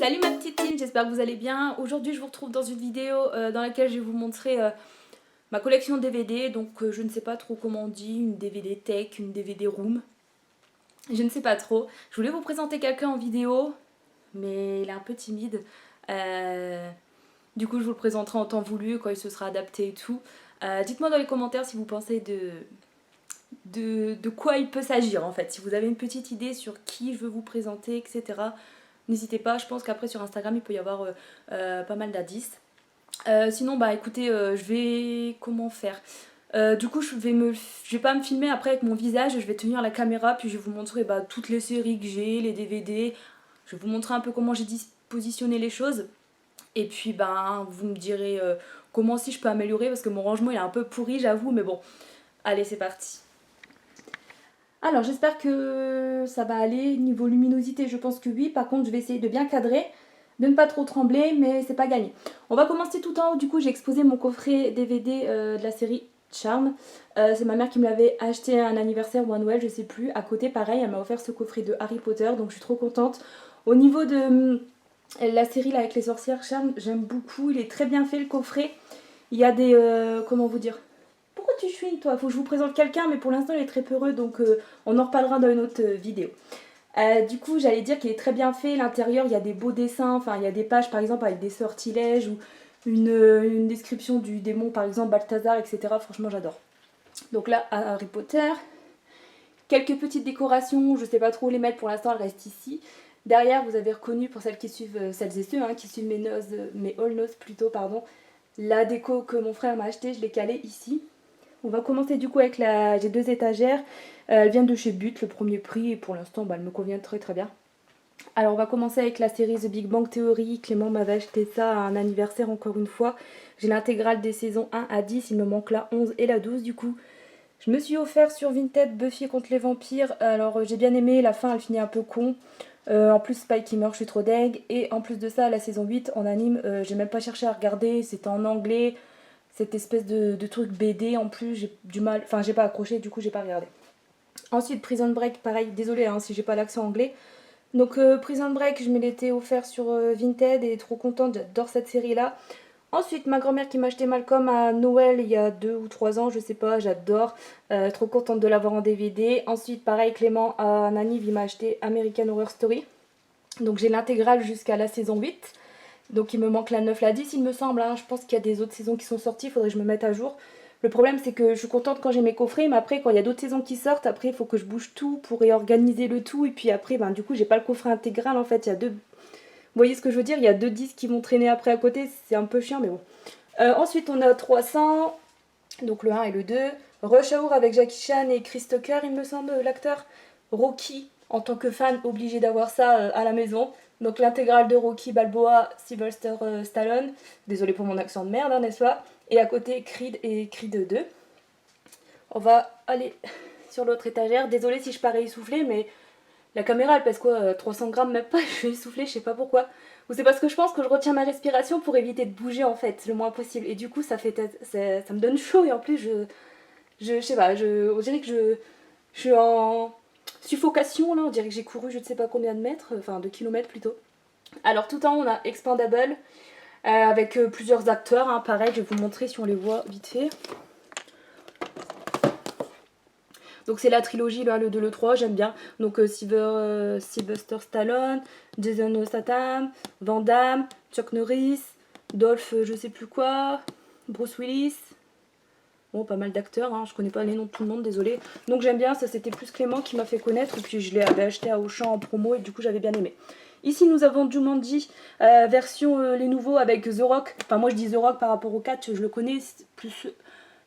Salut ma petite team, j'espère que vous allez bien. Aujourd'hui je vous retrouve dans une vidéo dans laquelle je vais vous montrer ma collection DVD. Donc je ne sais pas trop comment on dit, une DVD tech, une DVD room. Je ne sais pas trop. Je voulais vous présenter quelqu'un en vidéo, mais il est un peu timide. Du coup je vous le présenterai en temps voulu, quand il se sera adapté et tout. Dites-moi dans les commentaires si vous pensez de quoi il peut s'agir en fait. Si vous avez une petite idée sur qui je veux vous présenter, etc. N'hésitez pas, je pense qu'après sur Instagram il peut y avoir pas mal d'indices. Sinon bah écoutez, je vais... Comment faire du coup je vais pas me filmer après avec mon visage, je vais tenir la caméra puis je vais vous montrer toutes les séries que j'ai, les DVD. Je vais vous montrer un peu comment j'ai positionné les choses. Et puis vous me direz comment si je peux améliorer parce que mon rangement il est un peu pourri j'avoue, mais bon. Allez c'est parti. Alors j'espère que ça va aller. Niveau luminosité je pense que oui. Par contre je vais essayer de bien cadrer, de ne pas trop trembler, mais c'est pas gagné. On va commencer tout en haut. Du coup j'ai exposé mon coffret DVD de la série Charm. C'est ma mère qui me l'avait acheté à un anniversaire ou à Noël, je sais plus. À côté pareil elle m'a offert ce coffret de Harry Potter, donc je suis trop contente. Au niveau de la série là avec les sorcières Charm, j'aime beaucoup. Il est très bien fait le coffret. Il y a des... comment vous dire, pourquoi tu chouines toi? Faut que je vous présente quelqu'un, mais pour l'instant il est très peureux, donc on en reparlera dans une autre vidéo. Du coup j'allais dire qu'il est très bien fait. L'intérieur il y a des beaux dessins, enfin il y a des pages par exemple avec des sortilèges ou une description du démon par exemple Balthazar, etc. Franchement j'adore. Donc là Harry Potter, quelques petites décorations, je sais pas trop où les mettre pour l'instant, elles restent ici. Derrière vous avez reconnu, pour celles qui suivent, celles et ceux qui suivent mes all notes plutôt, pardon, la déco que mon frère m'a acheté, je l'ai calée ici. On va commencer du coup avec j'ai deux étagères. Elles viennent de chez But, le premier prix, et pour l'instant elles me conviennent très très bien. Alors on va commencer avec la série The Big Bang Theory. Clément m'avait acheté ça à un anniversaire encore une fois. J'ai l'intégrale des saisons 1 à 10, il me manque la 11 et la 12 du coup. Je me suis offert sur Vinted Buffy contre les vampires. Alors j'ai bien aimé, la fin elle finit un peu con. En plus Spike il meurt, je suis trop deg. Et en plus de ça, la saison 8 en anime, j'ai même pas cherché à regarder, c'était en anglais. Cette espèce de truc BD en plus, j'ai du mal, enfin j'ai pas accroché, du coup j'ai pas regardé. Ensuite Prison Break, pareil, désolée si j'ai pas l'accent anglais. Donc Prison Break, je me l'étais offert sur Vinted et trop contente, j'adore cette série là. Ensuite ma grand-mère qui m'a acheté Malcolm à Noël il y a 2 ou 3 ans, je sais pas, j'adore. Trop contente de l'avoir en DVD. Ensuite pareil Clément à un anniv il m'a acheté American Horror Story. Donc j'ai l'intégrale jusqu'à la saison 8. Donc il me manque la 9, la 10 il me semble, je pense qu'il y a des autres saisons qui sont sorties, il faudrait que je me mette à jour. Le problème c'est que je suis contente quand j'ai mes coffrets, mais après quand il y a d'autres saisons qui sortent, après il faut que je bouge tout pour réorganiser le tout, et puis après du coup j'ai pas le coffret intégral en fait, il y a deux... Vous voyez ce que je veux dire, il y a deux disques qui vont traîner après à côté, c'est un peu chiant mais bon. Ensuite on a 300, donc le 1 et le 2, Rush Hour avec Jackie Chan et Chris Tucker il me semble, l'acteur. Rocky, en tant que fan, obligé d'avoir ça à la maison. Donc l'intégrale de Rocky Balboa, Sylvester Stallone. Désolé pour mon accent de merde, n'est-ce pas? Et à côté, Creed et Creed 2. On va aller sur l'autre étagère. Désolé si je parais essoufflée, mais la caméra, elle pèse quoi 300 grammes, même pas. Je suis essoufflée, je sais pas pourquoi. Ou c'est parce que je pense que je retiens ma respiration pour éviter de bouger, en fait, le moins possible. Et du coup, ça me donne chaud. Et en plus, je sais pas, on dirait que je suis en suffocation là, on dirait que j'ai couru je ne sais pas combien de mètres, enfin de kilomètres plutôt. Alors tout en haut on a Expandable avec plusieurs acteurs, pareil je vais vous montrer si on les voit vite fait. Donc c'est la trilogie là, le 2, le 3, j'aime bien. Donc Sylvester Stallone, Jason Statham, Van Damme, Chuck Norris, Dolph je sais plus quoi, Bruce Willis. Bon, pas mal d'acteurs, je connais pas les noms de tout le monde, désolé. Donc j'aime bien, ça c'était plus Clément qui m'a fait connaître, et puis je l'avais acheté à Auchan en promo, et du coup j'avais bien aimé. Ici nous avons Jumanji, version les nouveaux avec The Rock. Enfin moi je dis The Rock par rapport au 4, je le connais plus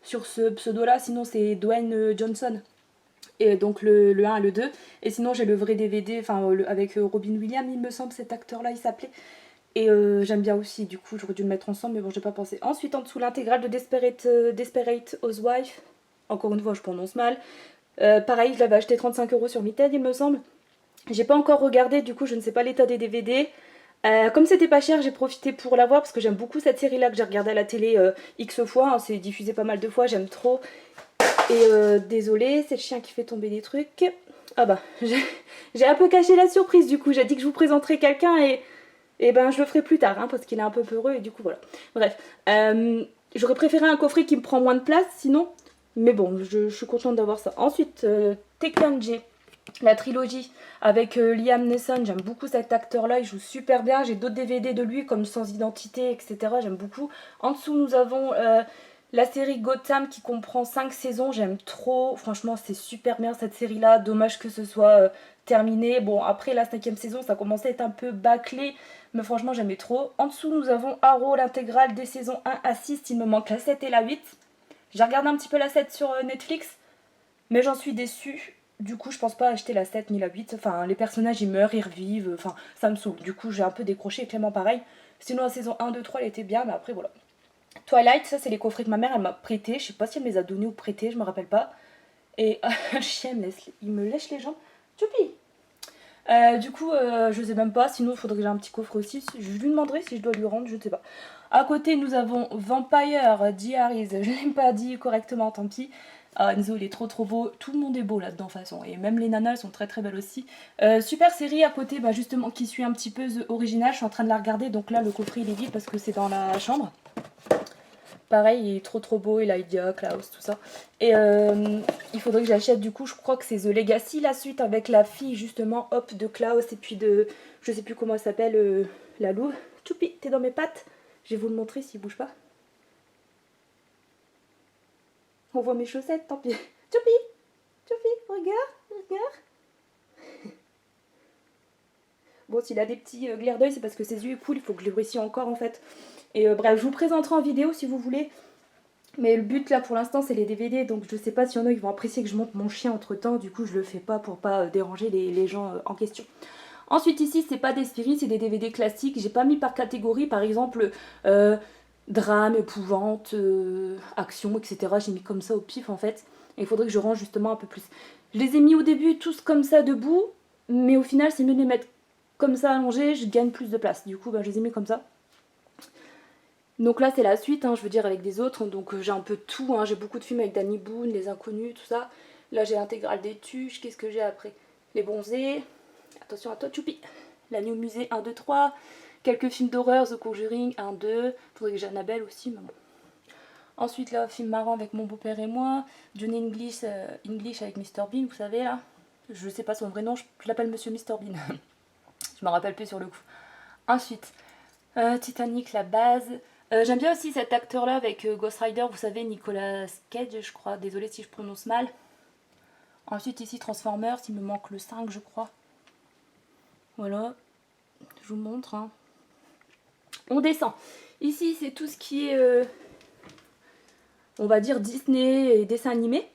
sur ce pseudo là, sinon c'est Dwayne Johnson. Et donc le 1 et le 2. Et sinon j'ai le vrai DVD, enfin avec Robin Williams il me semble, cet acteur là il s'appelait. Et j'aime bien aussi, du coup j'aurais dû le mettre ensemble mais bon j'ai pas pensé. Ensuite en dessous l'intégrale de Desperate Housewives. Encore une fois je prononce mal. Pareil je l'avais acheté 35 € sur Vinted il me semble. J'ai pas encore regardé, du coup je ne sais pas l'état des DVD. Comme c'était pas cher j'ai profité pour l'avoir parce que j'aime beaucoup cette série là que j'ai regardée à la télé X fois. C'est diffusé pas mal de fois, j'aime trop. Et désolé c'est le chien qui fait tomber des trucs. Ah bah j'ai un peu caché la surprise du coup, j'ai dit que je vous présenterais quelqu'un et... Et ben je le ferai plus tard, hein, parce qu'il est un peu peureux et du coup voilà. Bref, j'aurais préféré un coffret qui me prend moins de place sinon. Mais bon, je suis contente d'avoir ça. Ensuite, Teklan-J, la trilogie avec Liam Neeson. J'aime beaucoup cet acteur-là, il joue super bien. J'ai d'autres DVD de lui comme Sans Identité, etc. J'aime beaucoup. En dessous, nous avons la série Gotham qui comprend 5 saisons. J'aime trop. Franchement, c'est super bien cette série-là. Dommage que ce soit terminé. Bon, après la 5e saison, ça commençait à être un peu bâclé. Mais franchement, j'aimais trop. En dessous, nous avons Arrow, l'intégrale des saisons 1 à 6. Il me manque la 7 et la 8. J'ai regardé un petit peu la 7 sur Netflix, mais j'en suis déçue. Du coup, je pense pas acheter la 7 ni la 8. Enfin, les personnages ils meurent, ils revivent. Enfin, ça me saoule. Du coup, j'ai un peu décroché. Clément, pareil. Sinon, la saison 1, 2, 3, elle était bien, mais après, voilà. Twilight, ça, c'est les coffrets que ma mère elle m'a prêté. Je sais pas si elle me les a donnés ou prêtés, je me rappelle pas. Et le chien il me lèche les jambes. Choupi. Du coup, je sais même pas. Sinon, il faudrait que j'ai un petit coffre aussi. Je lui demanderai si je dois lui rendre, je ne sais pas. À côté, nous avons Vampire Diaries. Je l'ai pas dit correctement, tant pis. Enzo, il est trop trop beau. Tout le monde est beau là-dedans, de toute façon. Et même les nanas, elles sont très très belles aussi. Super série à côté, bah, justement, qui suit un petit peu The Original. Je suis en train de la regarder. Donc là, le coffret, il est vide parce que c'est dans la chambre. Pareil, il est trop trop beau, il a Lydia, Klaus, tout ça. Et il faudrait que j'achète, du coup, je crois que c'est The Legacy, la suite, avec la fille, justement, hop, de Klaus, et puis de, je sais plus comment elle s'appelle, la louve. Choupi, t'es dans mes pattes. Je vais vous le montrer s'il bouge pas. On voit mes chaussettes, tant pis. Choupi, Choupi, regarde, regarde. Bon, s'il a des petits glaires d'œil, c'est parce que ses yeux est cool, il faut que je les réussisse encore, en fait. Et bref, je vous présenterai en vidéo, si vous voulez. Mais le but là pour l'instant c'est les DVD, donc je sais pas s'il y en a qui vont apprécier que je monte mon chien entre temps, du coup je le fais pas pour pas déranger les gens en question. Ensuite ici c'est pas des séries, c'est des DVD classiques, j'ai pas mis par catégorie, par exemple drame, épouvante, action, etc. J'ai mis comme ça au pif en fait, et il faudrait que je range justement un peu plus. Je les ai mis au début tous comme ça debout, mais au final c'est mieux de les mettre comme ça allongés, je gagne plus de place, du coup je les ai mis comme ça. Donc là c'est la suite, hein, je veux dire avec des autres, donc j'ai un peu de tout, hein, j'ai beaucoup de films avec Danny Boone, Les Inconnus, tout ça. Là j'ai l'intégrale des Tuches, qu'est-ce que j'ai après? Les Bronzés, attention à toi Choupi, La Nuit au musée 1, 2, 3, quelques films d'horreur, The Conjuring 1, 2, faudrait que j'ai Annabelle aussi, mais bon. Ensuite là, film marrant avec mon beau-père et moi, Johnny English, English avec Mr Bean, vous savez là. Je sais pas son vrai nom, je l'appelle Monsieur Mr Bean. Je me rappelle plus sur le coup. Ensuite, Titanic, la base. J'aime bien aussi cet acteur-là avec Ghost Rider, vous savez, Nicolas Cage, je crois. Désolée si je prononce mal. Ensuite, ici, Transformers, il me manque le 5, je crois. Voilà, je vous montre. Hein. On descend. Ici, c'est tout ce qui est, on va dire, Disney et dessins animés.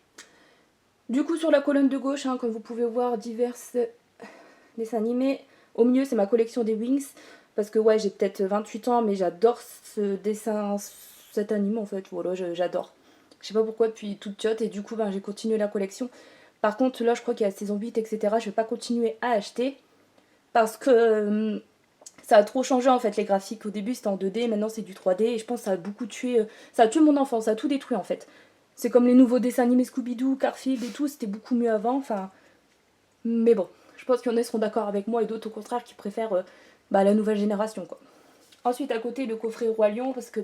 Du coup, sur la colonne de gauche, hein, comme vous pouvez voir, divers dessins animés. Au milieu, c'est ma collection des Wings. Parce que ouais, j'ai peut-être 28 ans, mais j'adore ce dessin, cet anime en fait. Voilà, j'adore. Je sais pas pourquoi depuis toute tiote, et du coup, j'ai continué la collection. Par contre, là, je crois qu'il y a la saison 8, etc. Je vais pas continuer à acheter. Parce que ça a trop changé en fait, les graphiques. Au début, c'était en 2D, maintenant c'est du 3D. Et je pense que ça a beaucoup tué. Ça a tué mon enfance, ça a tout détruit en fait. C'est comme les nouveaux dessins animés Scooby-Doo, Garfield et tout, c'était beaucoup mieux avant. Enfin, mais bon, je pense qu'il y en a qui seront d'accord avec moi et d'autres au contraire qui préfèrent la nouvelle génération quoi. Ensuite à côté le coffret Roi Lion parce que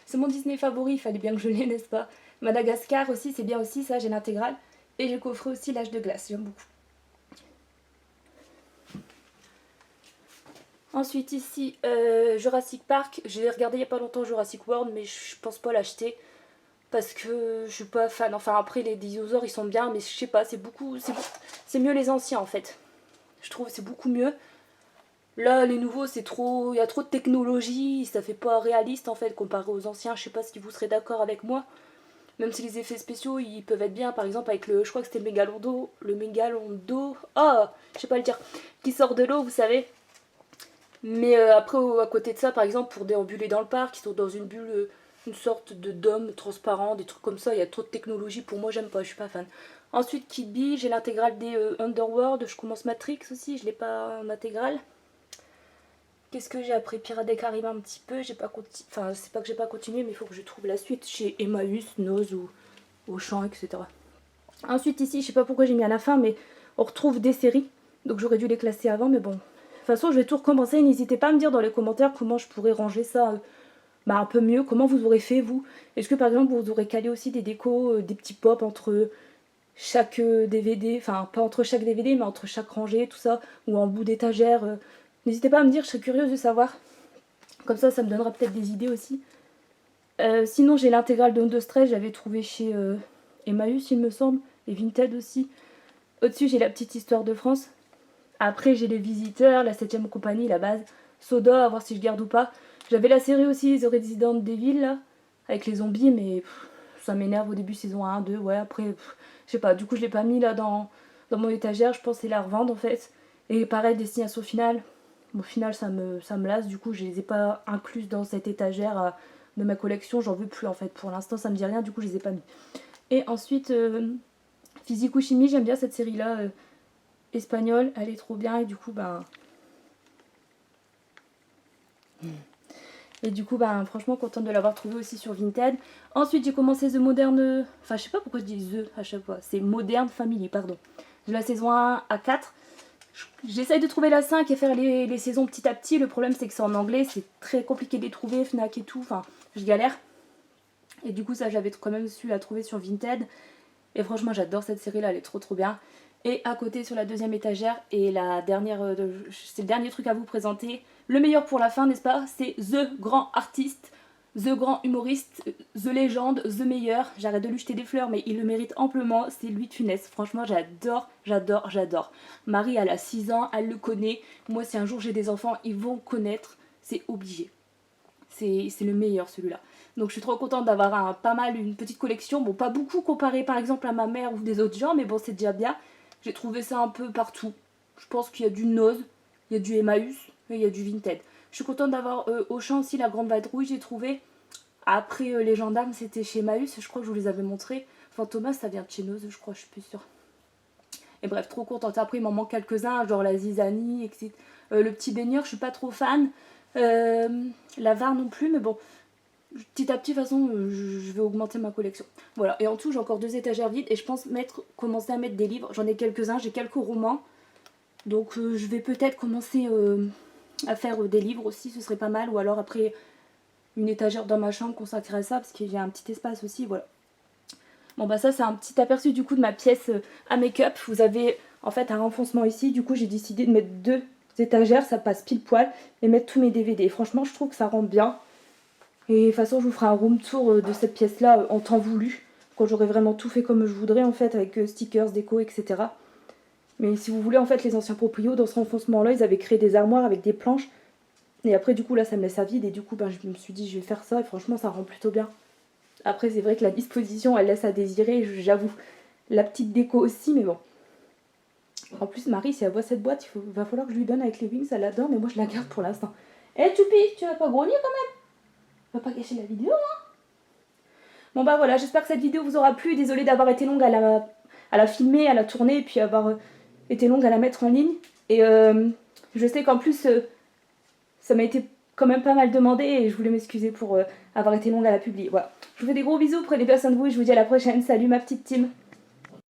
c'est mon Disney favori, il fallait bien que je l'ai n'est-ce pas. Madagascar aussi c'est bien aussi, ça j'ai l'intégrale. Et j'ai coffré aussi L'Âge de glace, j'aime beaucoup. Ensuite ici Jurassic Park, j'ai regardé il n'y a pas longtemps Jurassic World mais je pense pas l'acheter. Parce que je suis pas fan, enfin après les dinosaures ils sont bien mais je sais pas, c'est mieux les anciens en fait. Je trouve c'est beaucoup mieux. Là, les nouveaux, c'est trop. Il y a trop de technologie, ça fait pas réaliste en fait comparé aux anciens. Je sais pas si vous serez d'accord avec moi. Même si les effets spéciaux ils peuvent être bien, par exemple avec le. Je crois que c'était le mégalondo. Oh, je sais pas le dire. Qui sort de l'eau, vous savez. Mais après, à côté de ça, par exemple, pour déambuler dans le parc, ils sont dans une bulle, une sorte de dôme transparent, des trucs comme ça. Il y a trop de technologie, pour moi, j'aime pas, je suis pas fan. Ensuite, Kid Bee, j'ai l'intégrale des Underworld. Je commence Matrix aussi, je l'ai pas en intégrale. Qu'est-ce que j'ai après? Pirates des Caraïbes un petit peu, j'ai pas continué, enfin c'est pas que j'ai pas continué mais il faut que je trouve la suite chez Emmaüs, Noz ou Auchan, etc. Ensuite ici, je sais pas pourquoi j'ai mis à la fin mais on retrouve des séries, donc j'aurais dû les classer avant mais bon, façon, je vais tout recommencer. N'hésitez pas à me dire dans les commentaires comment je pourrais ranger ça un peu mieux. Comment vous aurez fait, vous? Est-ce que par exemple, vous aurez calé aussi des décos, des petits pops entre chaque DVD, enfin pas entre chaque DVD, mais entre chaque rangée, tout ça, ou en bout d'étagère. N'hésitez pas à me dire, je serais curieuse de savoir. Comme ça me donnera peut-être des idées aussi. Sinon, j'ai l'intégrale de Windows 13, j'avais trouvé chez Emmaüs, il me semble, et Vinted aussi. Au-dessus, j'ai la petite histoire de France. Après, j'ai les visiteurs, la 7ème compagnie, la base, Soda, à voir si je garde ou pas. J'avais la série aussi, The Resident Evil, là, avec les zombies, mais ça m'énerve au début, saison 1, 2, ouais, après, je sais pas, du coup, je l'ai pas mis là dans mon étagère, je pensais la revendre en fait. Et pareil, Destination Finale, au final, ça me lasse, du coup, je les ai pas incluses dans cette étagère de ma collection, j'en veux plus en fait. Pour l'instant, ça me dit rien, du coup, je les ai pas mis. Et ensuite, Physique ou Chimie, j'aime bien cette série-là, espagnole, elle est trop bien, et du coup, franchement contente de l'avoir trouvé aussi sur Vinted. Ensuite j'ai commencé The Modern, enfin je sais pas pourquoi je dis The à chaque fois, c'est Modern Family, pardon. De la saison 1 à 4. J'essaye de trouver la 5 et faire les saisons petit à petit. Le problème c'est que c'est en anglais, c'est très compliqué de les trouver, Fnac et tout, enfin je galère. Et du coup ça j'avais quand même su la trouver sur Vinted. Et franchement j'adore cette série là, elle est trop bien. Et à côté sur la deuxième étagère, et la dernière, c'est le dernier truc à vous présenter, le meilleur pour la fin, n'est-ce pas? C'est The Grand Artiste, The Grand Humoriste, The Légende, The Meilleur. J'arrête de lui jeter des fleurs, mais il le mérite amplement, c'est Louis de Funès. Franchement, j'adore. Marie, elle a 6 ans, elle le connaît. Moi, si un jour j'ai des enfants, ils vont connaître, c'est obligé. C'est le meilleur celui-là. Donc je suis trop contente d'avoir pas mal, une petite collection. Bon, pas beaucoup comparé par exemple à ma mère ou des autres gens, mais bon, c'est déjà bien. J'ai trouvé ça un peu partout. Je pense qu'il y a du Nose, il y a du Emmaüs et il y a du Vinted. Je suis contente d'avoir Auchan aussi, la grande vadrouille, j'ai trouvé. Après les gendarmes, c'était chez Emmaüs, je crois que je vous les avais montrés. Fantomas, ça vient de chez Nose, je crois, je suis plus sûre. Et bref, trop contente. Après, il m'en manque quelques-uns, genre la Zizanie, etc. Le petit baigneur, je suis pas trop fan. La VAR non plus, mais bon, petit à petit, de toute façon, je vais augmenter ma collection. Voilà, et en tout, j'ai encore 2 étagères vides et je pense commencer à mettre des livres. J'en ai quelques-uns, j'ai quelques romans. Donc je vais peut-être commencer à faire des livres aussi, ce serait pas mal. Ou alors après, une étagère dans ma chambre consacrée à ça, parce qu'il y a un petit espace aussi, voilà. Bon bah ça, c'est un petit aperçu du coup de ma pièce à make-up. Vous avez en fait un renfoncement ici, du coup j'ai décidé de mettre 2 étagères, ça passe pile poil, et mettre tous mes DVD. Franchement, je trouve que ça rend bien. Et de toute façon, je vous ferai un room tour de cette pièce-là en temps voulu, quand j'aurai vraiment tout fait comme je voudrais, en fait, avec stickers, déco, etc. Mais si vous voulez, en fait, les anciens proprios, dans ce renfoncement-là, ils avaient créé des armoires avec des planches. Et après, du coup, là, ça me laisse à vide. Et du coup, je me suis dit, je vais faire ça. Et franchement, ça rend plutôt bien. Après, c'est vrai que la disposition, elle laisse à désirer, j'avoue. La petite déco aussi, mais bon. En plus, Marie, si elle voit cette boîte, va falloir que je lui donne avec les wings. Elle adore, mais moi, je la garde pour l'instant. Eh, Choupi, tu vas pas grogner quand même? On va pas gâcher la vidéo, hein? Bon bah voilà, j'espère que cette vidéo vous aura plu. Désolée d'avoir été longue à la filmer, à la tourner, et puis avoir été longue à la mettre en ligne. Et je sais qu'en plus, ça m'a été quand même pas mal demandé, et je voulais m'excuser pour avoir été longue à la publier. Voilà. Je vous fais des gros bisous, prenez bien soin de vous, et je vous dis à la prochaine. Salut ma petite team!